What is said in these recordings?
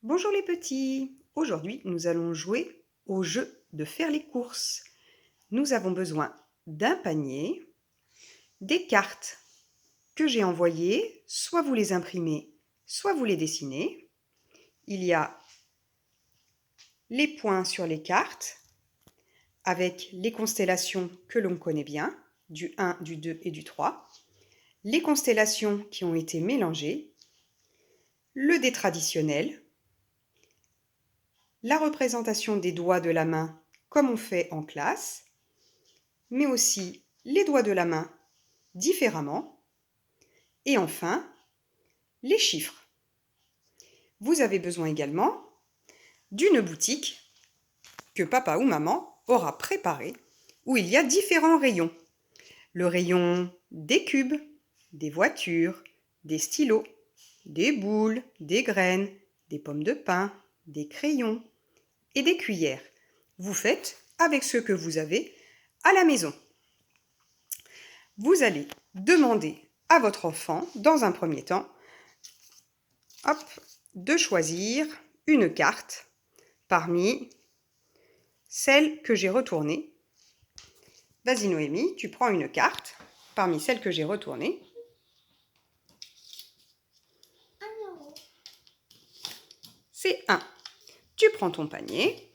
Bonjour les petits, aujourd'hui nous allons jouer au jeu de faire les courses. Nous avons besoin d'un panier, des cartes que j'ai envoyées, soit vous les imprimez, soit vous les dessinez. Il y a les points sur les cartes avec les constellations que l'on connaît bien, du 1, du 2 et du 3, les constellations qui ont été mélangées, le dé traditionnel, la représentation des doigts de la main comme on fait en classe, mais aussi les doigts de la main différemment, et enfin les chiffres. Vous avez besoin également d'une boutique que papa ou maman aura préparée, où il y a différents rayons. Le rayon des cubes, des voitures, des stylos, des boules, des graines, des pommes de pin, des crayons et des cuillères. Vous faites avec ce que vous avez à la maison. Vous allez demander à votre enfant, dans un premier temps, de choisir une carte parmi celles que j'ai retournées. Vas-y Noémie, tu prends une carte parmi celles que j'ai retournées. C'est 1. Tu prends ton panier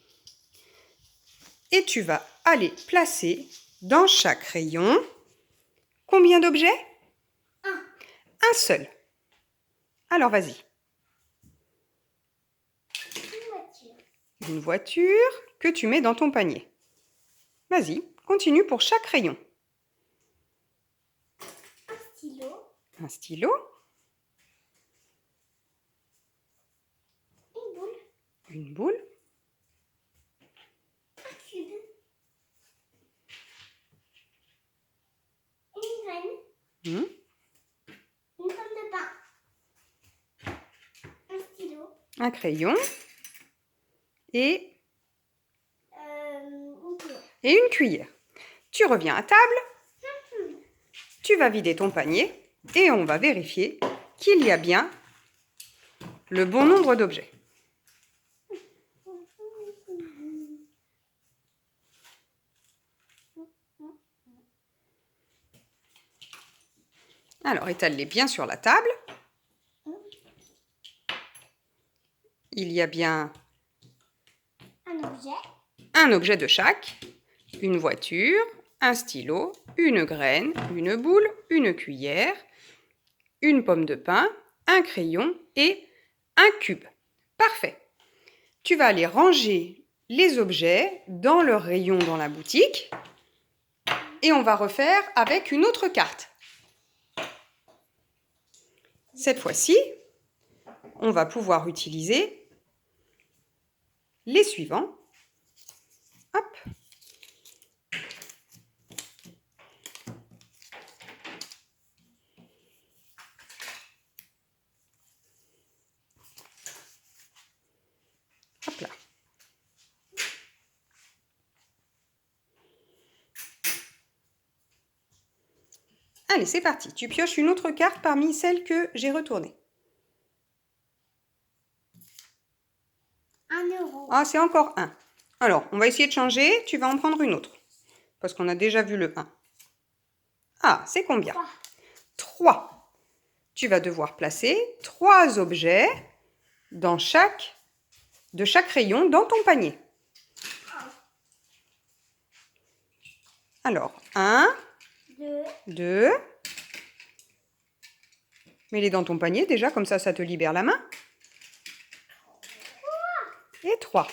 et tu vas aller placer dans chaque rayon combien d'objets? Un seul. Alors vas-y. Une voiture que tu mets dans ton panier. Vas-y, continue pour chaque rayon. Un stylo. Un stylo. Une boule. Une boule. Un cube. Une graine. Une pomme de pain. Un stylo. Un crayon. Et une cuillère. Tu reviens à table. Tu vas vider ton panier et on va vérifier qu'il y a bien le bon nombre d'objets. Alors, étale-les bien sur la table. Il y a bien un objet de chaque. Une voiture, un stylo, une graine, une boule, une cuillère, une pomme de pin, un crayon et un cube. Parfait. Tu vas aller ranger les objets dans leur rayon dans la boutique et on va refaire avec une autre carte. Cette fois-ci, on va pouvoir utiliser les suivants. Hop. Hop là. Allez, c'est parti. Tu pioches une autre carte parmi celles que j'ai retournées. 1 euro. Ah, c'est encore 1. Alors, on va essayer de changer. Tu vas en prendre une autre. Parce qu'on a déjà vu le 1. Ah, c'est combien? 3. Tu vas devoir placer 3 objets de chaque rayon dans ton panier. Alors, 1, 2. Mets-les dans ton panier déjà, comme ça te libère la main. Et 3.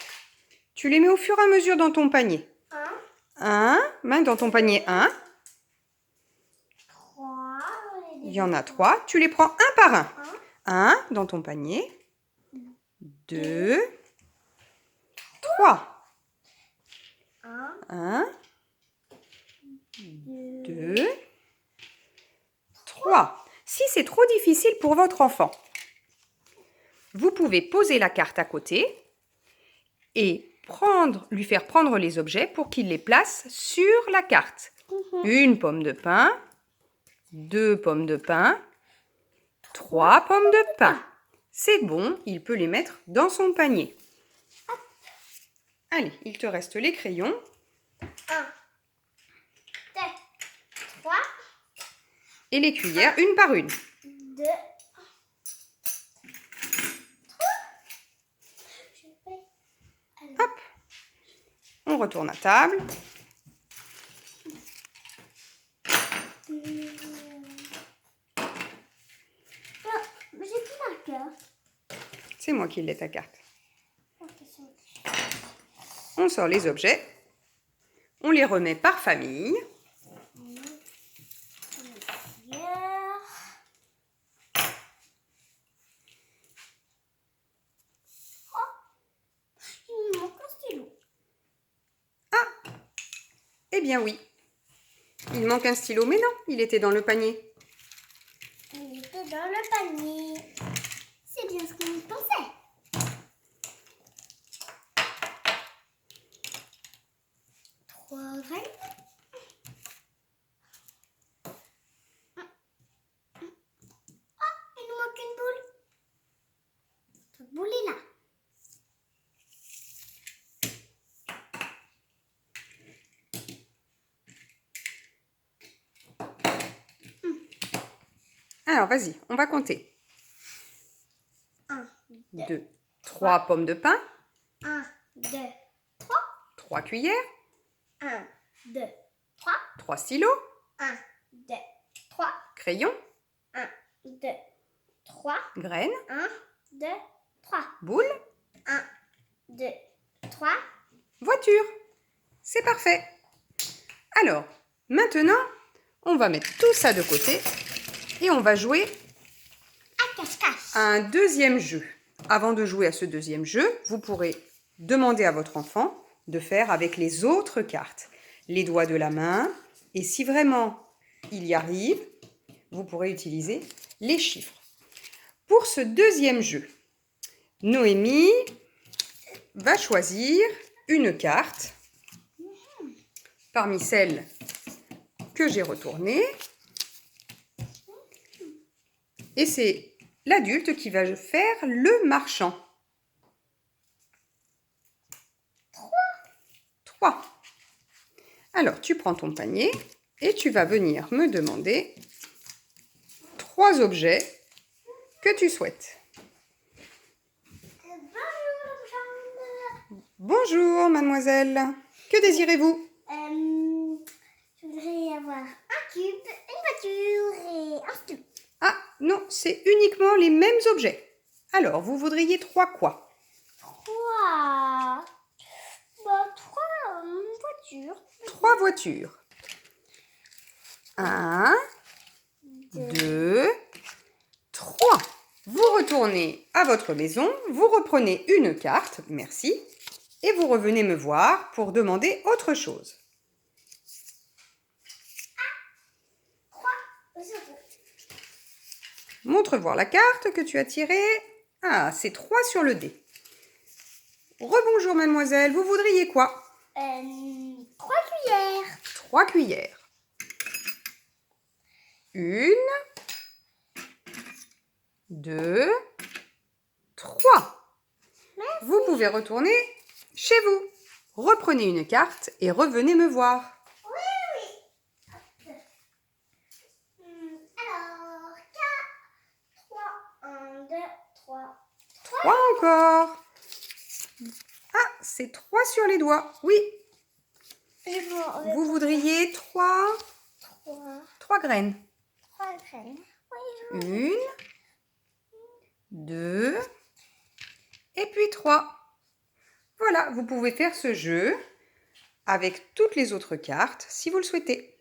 Tu les mets au fur et à mesure dans ton panier. 1, mets dans ton panier 1. 3. Il y en a 3. Tu les prends un par un. 1 dans ton panier. 2. 3. 1. 2. 3. Si c'est trop difficile pour votre enfant, vous pouvez poser la carte à côté et lui faire prendre les objets pour qu'il les place sur la carte. Une pomme de pin, 2 pommes de pin, 3 pommes de pin. C'est bon, il peut les mettre dans son panier. Allez, il te reste les crayons. 1, 2, 3, Et les cuillères, une par une. 2, 3. Je vais... Alors, Hop. On retourne à table. j'ai plus marqueur. C'est moi qui l'ai ta carte. On sort les objets. On les remet par famille. Il me manque un stylo. Eh bien oui. Il manque un stylo, mais non, il était dans le panier. Il était dans le panier. C'est bien ce que je pensais. Trois graines. Ah, il nous manque une boule. Cette boule est là. Alors, vas-y, on va compter. 1, 2, 3 pommes de pin, 1, 2, 3 cuillères, 1, 2, 3, 3 stylos, 1, 2, 3, crayons, 1, 2, 3, graines, 1, 2, 3, boules, 1, 2, 3. voiture. C'est parfait. Alors, maintenant, on va mettre tout ça de côté et on va jouer À cache-cache. à un deuxième jeu. Avant de jouer à ce deuxième jeu, vous pourrez demander à votre enfant de faire avec les autres cartes les doigts de la main. Et si vraiment il y arrive, vous pourrez utiliser les chiffres. Pour ce deuxième jeu, Noémie va choisir une carte parmi celles que j'ai retournées. Et c'est l'adulte qui va faire le marchand. 3. Alors, tu prends ton panier et tu vas venir me demander 3 objets que tu souhaites. Bonjour, mademoiselle. Que désirez-vous? Je voudrais avoir un cube, une voiture et un stylo. Ah, non, c'est uniquement les mêmes objets. Alors, vous voudriez 3 quoi? 3. Bah, 3 voitures. 3 voitures. 1, 2, 3. Vous retournez à votre maison, vous reprenez une carte, merci, et vous revenez me voir pour demander autre chose. 3. Montre voir la carte que tu as tirée. Ah, c'est 3 sur le dé. Rebonjour mademoiselle, vous voudriez quoi? 3 cuillères. 3 cuillères. 1, 2, 3. Vous pouvez retourner chez vous. Reprenez une carte et revenez me voir. Alors, 4, 3, 1, 2, 3. 3 encore. Ah, c'est 3 sur les doigts. Oui. Vous voudriez 3 graines. 3 graines. Oui, 1, 2, et puis 3. Voilà, vous pouvez faire ce jeu avec toutes les autres cartes si vous le souhaitez.